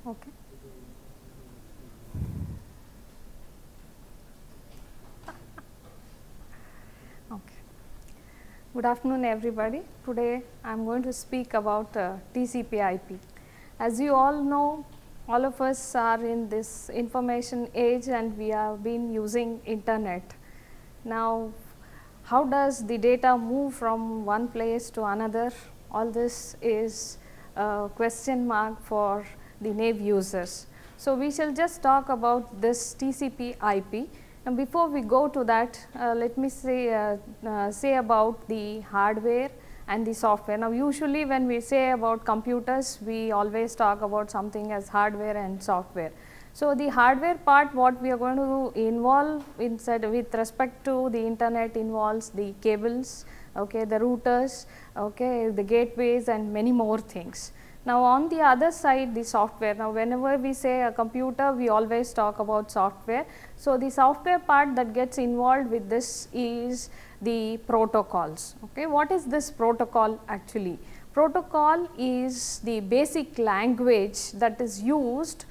Okay. Okay. Good afternoon, everybody. Today I am going to speak about TCPIP. As you all know, all of us are in this information age and we have been using internet. Now, how does the data move from one place to another? All this is a question mark for the naive users. So, we shall just talk about this TCP/IP, and before we go to that, let me say about the hardware and the software. Now, usually when we say about computers, we always talk about something as hardware and software. So, the hardware part, what we are going to involve inside with respect to the internet involves the cables, okay, the routers, okay, the gateways and many more things. Now, on the other side, the software. Now, whenever we say a computer, we always talk about software. So, the software part that gets involved with this is the protocols. Okay. What is this protocol actually? Protocol is the basic language that is used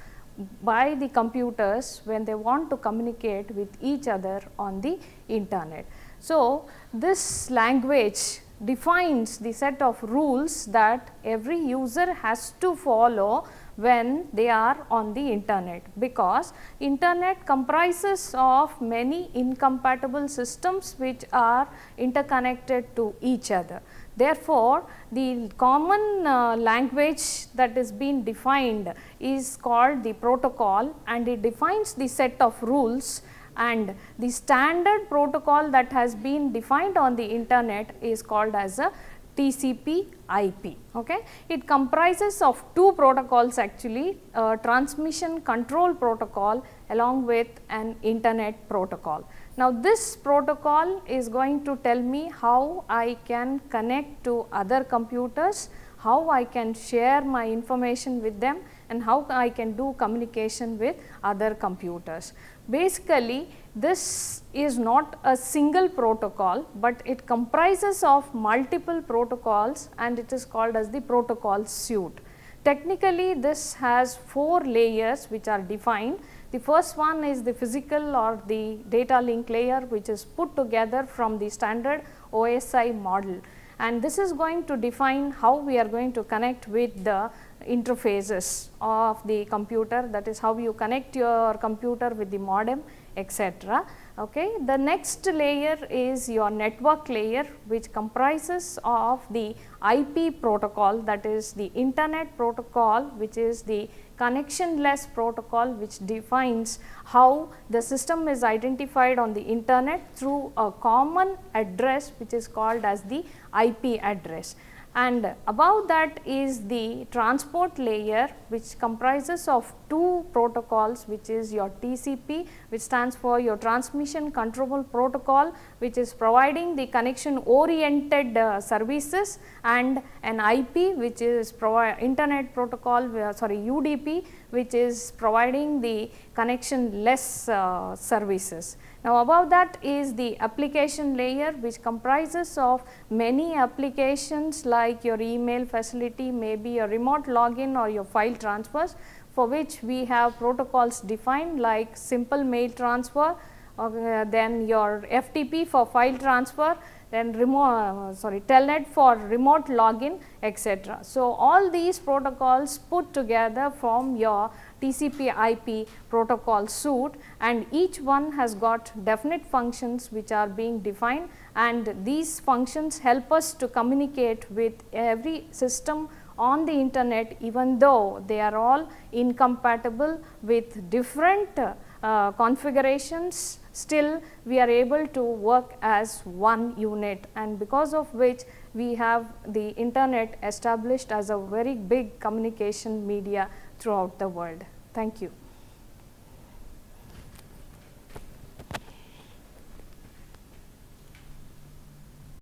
by the computers when they want to communicate with each other on the internet. So, this language defines the set of rules that every user has to follow when they are on the internet, because internet comprises of many incompatible systems which are interconnected to each other. Therefore, the common language that is being defined is called the protocol, and it defines the set of rules, and the standard protocol that has been defined on the internet is called as a TCP/IP. Okay. It comprises of two protocols actually, a transmission control protocol along with an internet protocol. Now, this protocol is going to tell me how I can connect to other computers, how I can share my information with them, and how I can do communication with other computers. Basically, this is not a single protocol, but it comprises of multiple protocols and it is called as the protocol suite. Technically, this has 4 layers which are defined. The first one is the physical or the data link layer, which is put together from the standard OSI model, and this is going to define how we are going to connect with the interfaces of the computer, that is how you connect your computer with the modem, etc. Okay. The next layer is your network layer, which comprises of the IP protocol, that is the internet protocol, which is the connectionless protocol, which defines how the system is identified on the internet through a common address, which is called as the IP address. And above that is the transport layer, which comprises of 2 protocols, which is your TCP, which stands for your transmission control protocol, which is providing the connection oriented services, and an IP, which is internet protocol, UDP, which is providing the connectionless services. Now, above that is the application layer, which comprises of many applications like your email facility, maybe your remote login or your file transfers, for which we have protocols defined like simple mail transfer, then your FTP for file transfer, then telnet for remote login, etc. So, all these protocols put together form your TCP/IP protocol suite, and each one has got definite functions which are being defined, and these functions help us to communicate with every system on the internet, even though they are all incompatible with different configurations. Still we are able to work as one unit, and because of which we have the internet established as a very big communication media throughout the world. Thank you.